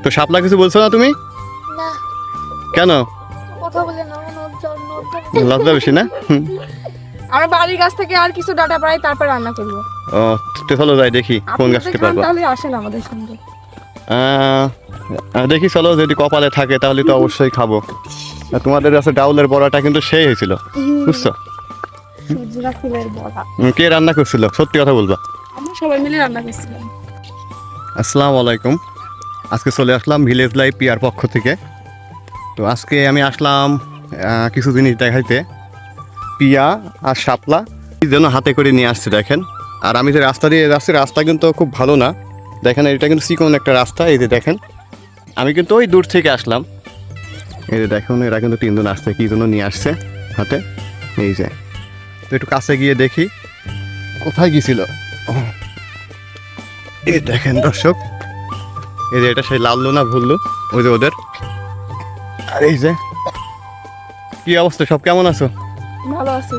তো শাপলা কিছু বলছো না তুমি? না, কেন? কথা বলে না, লজ্জা বেশি না? আমি বাড়ির গাছ থেকে আর কিছু ডাটা পাই, তারপর রান্না করবো। ও, তো চলো যাই দেখি কোন গাছ থেকে পারবো। তাহলে আসেন আমাদের সঙ্গে। দেখি চলো, যদি কপালে থাকে তাহলে তো অবশ্যই খাবো। আর তোমাদের কাছে ডাউলের বড়াটা কিন্তু সেই হয়েছিল, বুঝছো? সূর্যরা ফুলের বড়া কে রান্না করছিল, সত্যি কথা বলবা? আমরা সবাই মিলে রান্না করছিলাম। আসসালামু আলাইকুম। আজকে চলে আসলাম ভিলেজ লাইফ পিয়ার পক্ষ থেকে। তো আজকে আমি আসলাম কিছু জিনিস দেখাইতে। পিয়া আর শাপলা কি যেন হাতে করে নিয়ে আসছে দেখেন। আর আমি যে রাস্তা দিয়ে যাচ্ছি, রাস্তা কিন্তু খুব ভালো না। দেখেন এটা কিন্তু চিকন একটা রাস্তা। এই যে দেখেন, আমি কিন্তু ওই দূর থেকে আসলাম। এই যে দেখুন, এরা কিন্তু তিনজন আসছে, কী জন্য নিয়ে আসছে হাতে। এই যে তো একটু কাছে গিয়ে দেখি কোথায় গিয়েছিল। এই দেখেন দর্শক, এই যে এটা সেই লাল্লু না ভুললু, ওই যে ওদের। আর এই যে কি অবস্থা, সব কেমন আছো? ভালো আছে।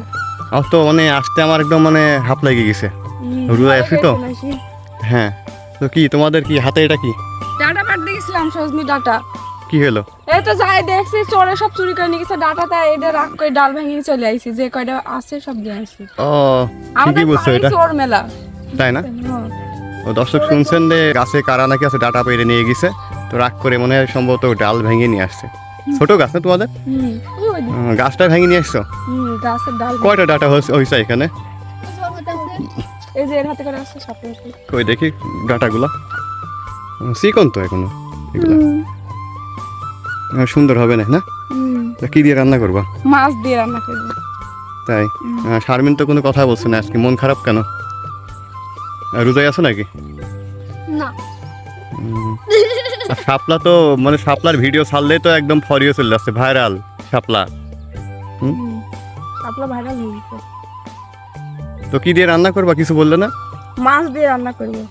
আমার তো মানে আসতে আমার একদম মানে হাঁপ লেগে গেছে। রুয়ায় আছি তো। হ্যাঁ, তো কি তোমাদের কি হাতে এটা কি? ডাটা পাড়তে গেছিলাম, সজনি ডাটা। কি হলো? এই তো যাই দেখছি চোরে সব চুরি করে নিয়ে গেছে ডাটাটা, এটা রাখ করে ডাল ভেঙে চলে আইছি, যে কয়টা আছে সব দিয়ে আসি। ও, আমাদের ঠিকই বলছো, এটা চোর মেলা, তাই না? হ্যাঁ। ও দর্শক শুনছেন যে গাছে কারা নাকি আছে, ডাটা পেরে নিয়ে গেছে। তো রাগ করে মনে হয় সম্ভবত ডাল ভেঙে নিয়ে আসছে। ছোট গাছ না তোমাদের? গাছটা ভেঙে নিয়ে আসছো? গাছের ডাল। কয়টা ডাটা হয়েছে এখানে? এই যে এর হাতে করে আছে সাপে। কই দেখি ডাটাগুলো। চিকন তো এখনো এগুলো। সুন্দর হবে না? তা কি দিয়ে রান্না করবা? মাছ দিয়ে রান্না করবো। তাই? শারমিন তো কোনো কথা বলছে না আজকে, মন খারাপ কেন? রোজায় আছো নাকি? না। আর শাপলা তো মানে শাপলার ভিডিও ছাড়লেই তো একদম ফরিয়ে চলে যাচ্ছে, ভাইরাল শাপলা। শাপলা ভাইরাল হয়ে গেছে। তো কি দিয়ে রান্না করবা, কিছু বললে না? মাছ দিয়ে রান্না করবো।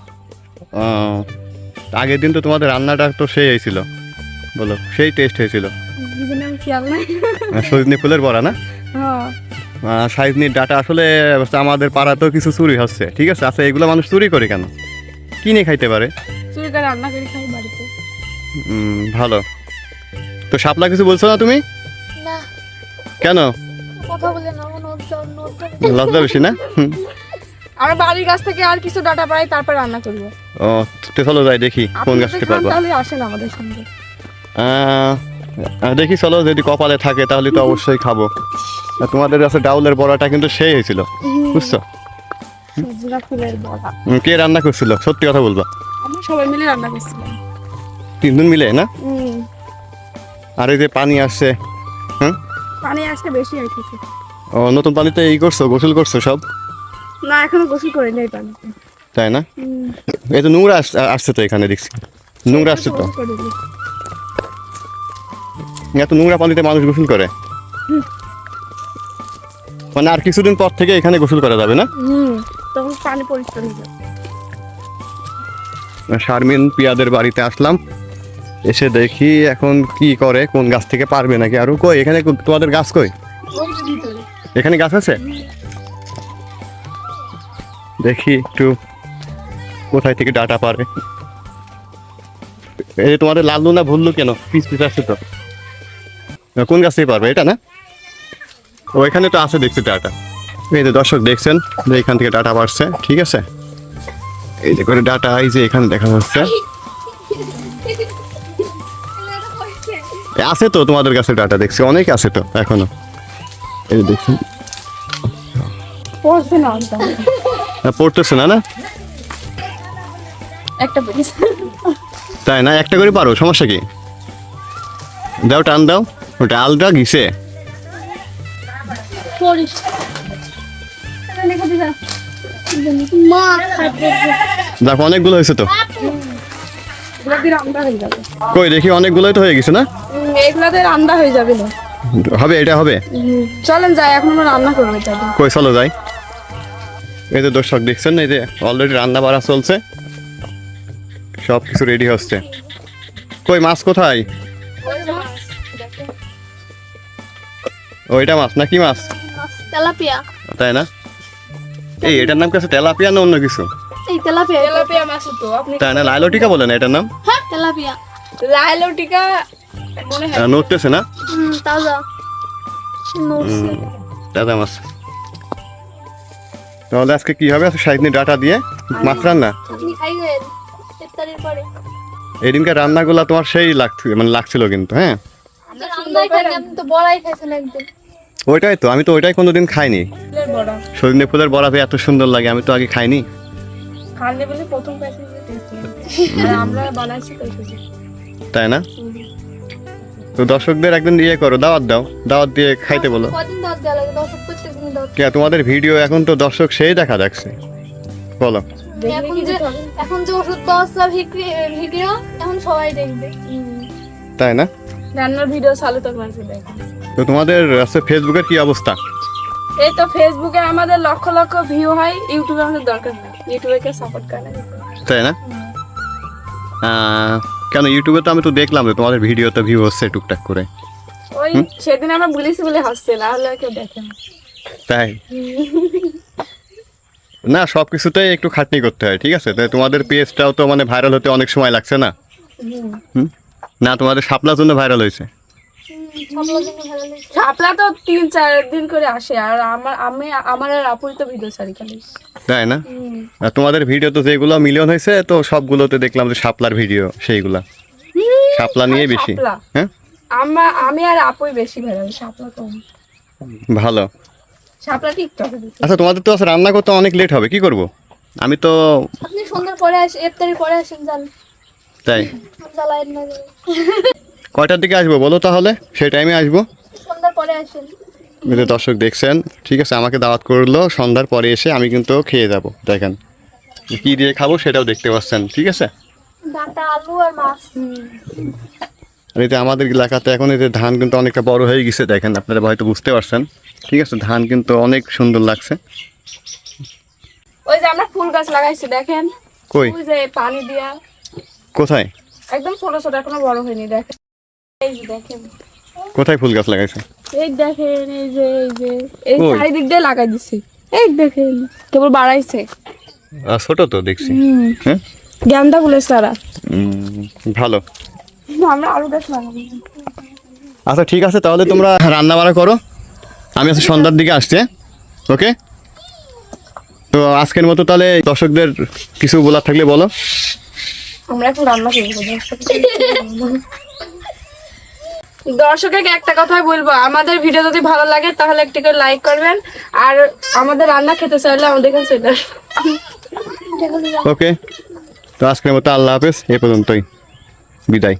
আগের দিন তো তোমাদের রান্নাটা তো সেই হয়েছিল, বলো সেই টেস্ট হয়েছিল। খেয়াল নাই। সজনে ফুলের বড়া না? হ্যাঁ। সাইজনির ডাটা আসলে আমাদের পাড়াতেও কিছু চুরি হচ্ছে, ঠিক আছে? আচ্ছা, এগুলো মানুষ চুরি করে কেন? কিনে খাইতে পারে। চুরি করে রান্না করে খাই বাড়িতে। ভালো। তো শাপলা কিছু বলছো না তুমি? না, কেন? কথা বলে না, লজ্জা বেশি না? আমি বাড়ির গাছ থেকে আর কিছু ডাটা পাই, তারপর রান্না করবো। ও, তো চলো যাই দেখি কোন গাছ থেকে পারবো। তাহলে আসেন আমাদের সঙ্গে। দেখি চলো, যদি কপালে থাকে তাহলে তো অবশ্যই খাবো। আর তোমাদের কাছে ডাউলের বড়াটা কিন্তু সেই হয়েছিল, বুঝছো? সূর্যরা ফুলের বড়া কে রান্না করছিল, সত্যি কথা বলবা? আমরা সবাই মিলে রান্না করছিলাম। তিনজন মিলে না? আর এই যে পানি আসছে, পানি আজকে বেশি আসছে। ও, নতুন পানিতে এই করছো, গোসল করছো সব? না, এখনো গোসল করে নেই পানিতে। তাই না? এই তো নোংরা আসছে তো এখানে, দেখছি নোংরা আসছে তো। এত নোংরা পানিতে মানুষ গোসল করে? মানে আর কিছুদিন পর থেকে এখানে গোসল করা যাবে না? তখন পানি পরিষ্কার হয়ে যাবে। শারমিন পিয়াদের বাড়িতে আসলাম, এসে দেখি এখন কি করে, কোন গাছ থেকে পারবে নাকি। আর কই এখানে তোমাদের গাছ কই? এখানে গাছ আছে? দেখি একটু কোথায় থেকে ডাটা পারে। এই যে তোমাদের লাল্লু না ভুললু কেন, পিস পিস আসছে তো। কোন গাছ থেকে পারবে, এটা না? ওইখানে তো আছে দেখছি ডাটা। এই যে দর্শক দেখছেন যে এখান থেকে ডাটা পারছে, ঠিক আছে? এই যে করে ডাটা, এই যে এখানে দেখা যাচ্ছে আছে তো তোমাদের কাছে ডাটা, দেখছি অনেক আছে তো এখনো। এই যে দেখছেন, পড়ছে না পড়তেছে না? না, একটা পিস। তাই না? একটা করে পারো, সমস্যা কি? দাও, টান দাও, ওটা আলটা ঘিসে। দেখো অনেকগুলো হয়েছে তো। কই দেখি, অনেকগুলোই তো হয়ে গেছে না? এগুলাতে রান্না হয়ে যাবে না? হবে, এটা হবে। চলেন যাই, এখন আমরা রান্না করবো। কই চলো যাই। এই যে দর্শক দেখছেন, এই যে অলরেডি রান্না বাড়া চলছে, সব কিছু রেডি হচ্ছে। কই মাছ কোথায়? ওইটা মাছ না? কি মাছ? তেলাপিয়া। তাই না? এই এটার নাম কি আছে, তেলাপিয়া না অন্য কিছু? এই তেলাপিয়া। তেলাপিয়া মাছ তো আপনি। তাই না? লাইলটিকা বলে না এটার নাম? হ্যাঁ, তেলাপিয়া। লাইলো টিকা মনে হয় নড়তেছে না? তাজা নড়ছে। দাদা মাছ। তাহলে আজকে কি হবে? সাইডনি ডাটা দিয়ে মাছ রান্না। আপনি খাইবেন ইফতারের পরে? এদিনকে রান্নাগুলো তোমার সেই লাগছিল কিন্তু, হ্যাঁ। তো রান্নাই খাইনি, আপনি তো বড়াই খাইছেন একদিন। ওইটাই তো, আমি তো ওইটাই কোনোদিন খাইনি। ফুলের বড়া সজনে ফুলের বড়া এত সুন্দর লাগে, আমি তো আগে খাইনি। খালে বলে প্রথম খাইছি যে টেস্ট আর আমরা বানাইছি তো এসেছি। তাই না? তো দর্শকদের একদিন ইয়ে করো, দাওয়াত দাও, দাওয়াত দিয়ে খাইতে বলো। কদিন দাওয়াত দেওয়া লাগে? দর্শক প্রত্যেকদিন দাওয়াত। কে তোমাদের ভিডিও এখন তো দর্শক সেই দেখা যাচ্ছে, বলো। দেখলে এখন কি যে যেতে হবে? এখন যে ওষুধ বস্তা ভিডিও এখন সবাই দেখবে। তাই না? রান্নার ভিডিও চালু তো করছে দেখো। তো তোমাদের ফেসবুকের কি অবস্থা? এই তো ফেসবুকে আমাদের লক্ষ লক্ষ ভিউ হয়, ইউটিউবে আমাদের দরকার নেই, ইউটিউবে কে সাপোর্ট করে না। তাই না? কেন ইউটিউবে তো আমি তো দেখলাম যে তোমাদের ভিডিওতে ভিউ হচ্ছে টুকটাক করে। ওই সেদিন আমরা বলেছি বলে হাসছে, না হলে কেউ দেখে না। তাই না, সব কিছুতেই একটু খাটনি করতে হয়, ঠিক আছে? তাই তোমাদের পেজটাও তো মানে ভাইরাল হতে অনেক সময় লাগছে না? হুম? না, তোমাদের শাপলার জন্য ভাইরাল হয়েছে। সবার জন্য ভালো লাগে। শাপলা তো 3-4 দিন করে আসে, আর আমার আর আপুই তো ভিডিও ছাড়ি খালি। তাই না? আর তোমাদের ভিডিও তো যেগুলো মিলিয়ন হয়েছে, তো সবগুলোতে দেখলাম যে শাপলার ভিডিও, সেইগুলা শাপলা নিয়ে বেশি। শাপলা। হ্যাঁ, আমি আর আপুই বেশি ভাইরাল, শাপলা কম। ভালো। শাপলা টিকটকে দিচ্ছে। আচ্ছা, তোমাদের তো আজকে রান্না করতে অনেক লেট হবে, কি করব? আমি তো আপনি সন্ধ্যার পরে আসেন, ইফতারের পরে আসেন, যান তাই জ্বালায়েন না। কয়টার দিকে আসবো বলো তাহলে, সেই টাইমে আসবো। সন্ধ্যার পরে আসেন। এই যে দর্শক দেখছেন, ঠিক আছে, আমাকে দাওয়াত করলো, সন্ধ্যার পরে এসে আমি কিন্তু খেয়ে যাব। দেখেন কি দিয়ে খাবো সেটাও দেখতে পাচ্ছেন, ঠিক আছে? ডাটা, আলু আর মাছ। আর এই যে আমাদের এলাকাতে এখন এই যে ধান কিন্তু অনেকটা বড় হয়ে গেছে, দেখেন আপনারা হয়তো বুঝতে পারছেন, ঠিক আছে? ধান কিন্তু অনেক সুন্দর লাগছে। ওই যে আমরা ফুল গাছ লাগাইছি দেখেন, কই? ওই যে পানি দিয়া কোথায়? একদম ছোট ছোট, এখনো বড় হয়নি, দেখেন। এই যে দেখেন, কোথায় ফুল গাছ লাগাইছে? এই দেখেন, এই কই? চারিদিক দিয়ে লাগাই দিছি। এই দেখেন কেবল বাড়াইছে। ছোট তো দেখছি। হ্যাঁ, গেন্দা ফুলের চারা। ভালো। আমরা আরো গাছ লাগাবো। আচ্ছা ঠিক আছে, তাহলে তোমরা রান্না বান্না করো, আমি আজকে সন্ধ্যার দিকে আসছি। ওকে, তো আজকের মতো তাহলে দর্শকদের কিছু বলার থাকলে বলো। আমরা এখন রান্না করবো। দর্শককে একটা কথাই বলবো, আমাদের ভিডিও যদি ভালো লাগে তাহলে একটু করে লাইক করবেন, আর আমাদের রান্না খেতে চাইলে আমাদের কাছে চলে আসবেন। ওকে, তো আজকের মতো আল্লাহ হাফেজ, এ পর্যন্তই, বিদায়।